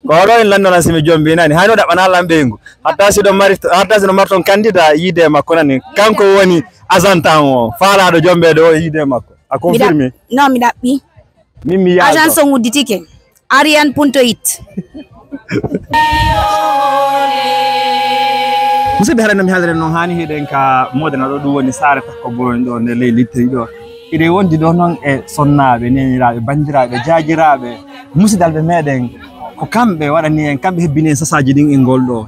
Goro en landona simi jombi nani hayno da bana lambengu hatta si do marton candidat yide makko nani kanko woni ajantan o faala do jombe do yide makko a confirmer non mi dabbi mimi ya agence ngudditike arian.it musidɓe haɗa mi haaldere noon hani hiɗen ka modena ɗo ɗum woni saare takko boron ɗo nde ley littiri ɗo iɗe wondi ɗo noon e sonnaɓe neniraɓe bandiraɓe jajiraɓe musidalɓe meɗen ko kamɓe waɗani en kamɓe hebbini en sasaji ɗin e ngol ɗo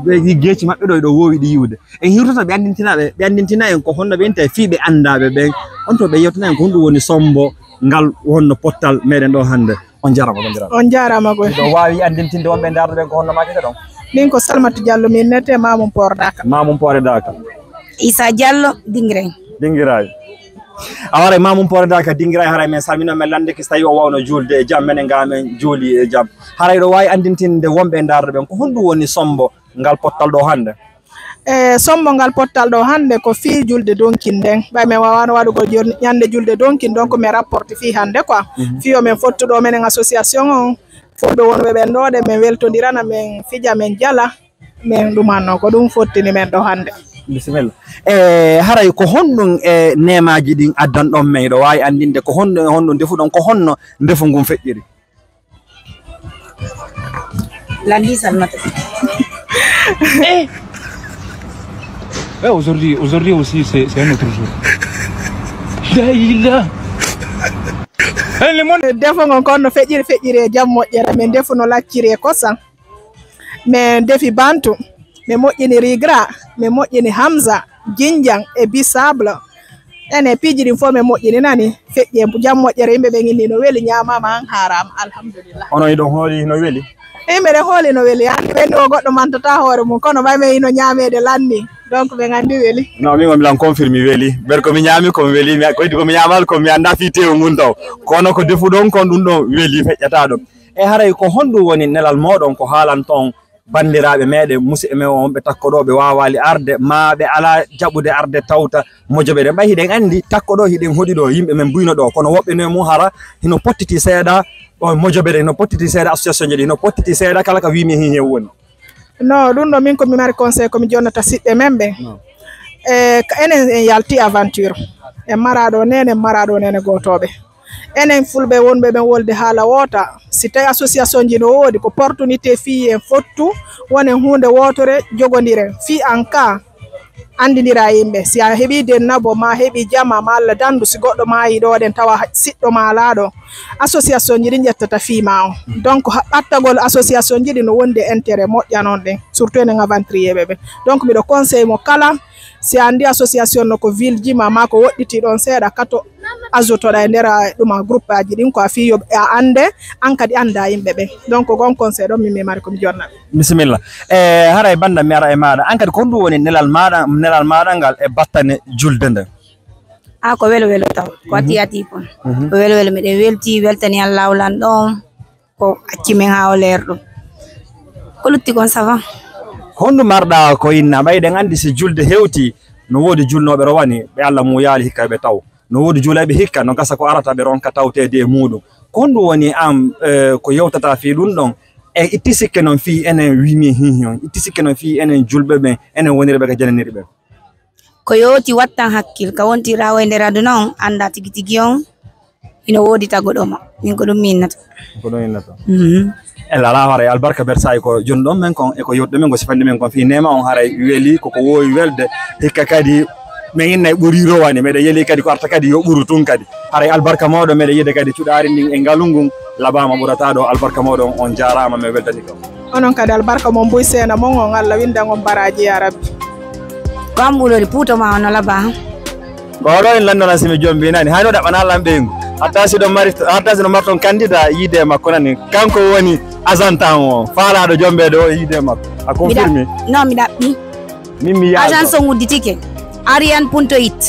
ɓe geeci maɓɓe ɗo ɗo wowi ɗi yiwde en hirtota ɓe andintina en ko honno ɓe enta e fiiɓe andaɓe ɓen on to ɓe yewtana en ko honɗum woni sombo ngal wonno pottal meɗen ɗo hande on jarama on jarama koy ɗo wawi andintinde wonɓe dardo ɓen ko honno makete ɗon min ko Salmatu Diallo min nete Mamum Poore Daka Isa Diallo Dingiraay awara Mamum Poore Daka Dingiraay haray men salmina men lande ki tawi o wawno julde e jam men ngamen jooli e jam haray ɗo wawi andintinde wonɓe dardo ɓen ko honɗum woni sombo ngal pottal ɗo hande sombo ngal pottal ɗo hande ko fi julde donkin nden ɓay min wawano waɗugo ñande julde donkin donc mi rapporte fi hande quoi fi o men fottuɗo menen association on foɓe wonɓe ɓen ɗoɗe min weltodirana min fija min jala min ɗumanno ko ɗum fottini men ɗo hande bisimilla haray ko honɗum e nemaji ɗin addan ɗon men ɗo wawi andinde ko honno ndefu ɗon ko honno ndefu ngun feƴƴiri Landi Salmata aujourd'hui aussi c'est un autre jour. Defo ngon konno feƴƴiri e jam moƴƴere min defuno lacciri e kosam min defi bantu min moƴƴini rigra min moƴƴini hamza jinjang e bisable ene piiji ɗin fof min moƴƴini nani feƴƴi jam moƴƴere yimɓe ɓe inni no weeli ñamama han harama alhamdulillah ono yiɗon hooli no weeli yimɓe ɗe hooli no weeli hande ɓenni o goɗɗo mantata hoore mum kono mayme ino ñamede lanni donc ɓe gandi weeli non min omilan confirme weeli ber komi ñaami komi weeli koydi komi ñamal komi anda fi tewo ngun taw kono ko defu ɗon kon ɗum ɗon weeli feƴƴata ɗum e haray ko honɗum woni nelal moɗon ko haalan toon bandiraɓe meɗen musidɓe men wonɓe takkoɗo ɓe wawali arde ma ɓe ala jaɓude arde tawta mojoɓe ɗen ɓay hiɗen andi takkoɗo hiɗen hoɗi ɗo yimɓe men buyno ɗo kono woɓɓe ne mum hara hino pottiti seeɗa mojoɓe ɗen hino pottiti seeɗa association ji ɗi hino pottiti seeɗa kala ka wimi hin hen woni non ɗum ɗo min komi mari conseil komi jonnata siɓɓe men ɓe enen en yalti aventure en maraɗo nene gotoɓe enen fulɓe wonɓe ɓen wolde haala woota si tawi association ji no woodi ko opportunité fi en fottu wonen hunde wotore jogodiren fi en cas andidira yimɓe si a heeɓi dennabo ma heeɓi jama ma Allah dandu si goɗɗo maayi ɗo ɗen tawa siɗɗo ma laaɗo association ji ɗi ƴettata fiima o donc ɓattagol association ji ɗi no wondi intérêt moƴƴa noon ɗen surtout enen aventrier ɓe donc miɗo conseil mo kala si andi association no ko ville ji ma ko woɗɗiti ɗon seeɗa kato ajotoɗa e nder ɗuma groupe aji ɗin ko a fi yo a ande an kadi anda yimɓe ɓe donc gon conseil ɗon min mari komi jonnaɓe bisimilla haray banda mi ara e maɗa an kadi ko ɗum woni nelal maɗa ngal e battane julde nde ko welo taw ko attiyati kon ko welo miɗen welti weltani Allah lawlan ɗon ko acci men ha o leer ɗum ko lutti kon ça va honɗum marɗa ko inna ɓayɗen andi si julde hewti no woodi julnoɓe rowani ɓe Allah mu yaali hikka ɓe taw no woodi juulaɓe hikka no gasa ko arata ɓe ronka tawtede e muɗum ko honɗum woni am ko yewtata fi ɗum ɗon e itti sikke noon fi enen wimi hihion itti sikke noon fi enen julɓe ɓen enen woniriɓe ko jananiri ɓen ko yowti wattan hakkil ka wontirawo e nder aduna on anda tigi tigi on ino woodi tagoɗoma min ko ɗum minnata ella ala haray albarka bersayi ko joni ɗon men kon eko yewtuɗo men ko sifande men kon fi nema on haray weeli koko wowi welde hikka kadi min innayi ɓuuri rowani meɗen yeeli kadi ko arta kadi yo ɓuuru tun kadi haray albarka mawɗo meɗen yide kadi cuɗari ndin e ngalu ngun labama ɓurata ɗo albarka mawɗon on jarama min weltani kam onon kadi albarka mon mbuy seena mon on Allah windan on baraji ya rabbi ko am ɓulori puutoma ono laba goro en landona simi jombi nani hayno ɗaɓana lamɓeygu hatta si no marton candidat yide makko nani kanko woni ajantan o faalaɗo jombe ɗo yide makko a confirme non mi ɗaɓɓi min mi yaa agence ngudditike arian.it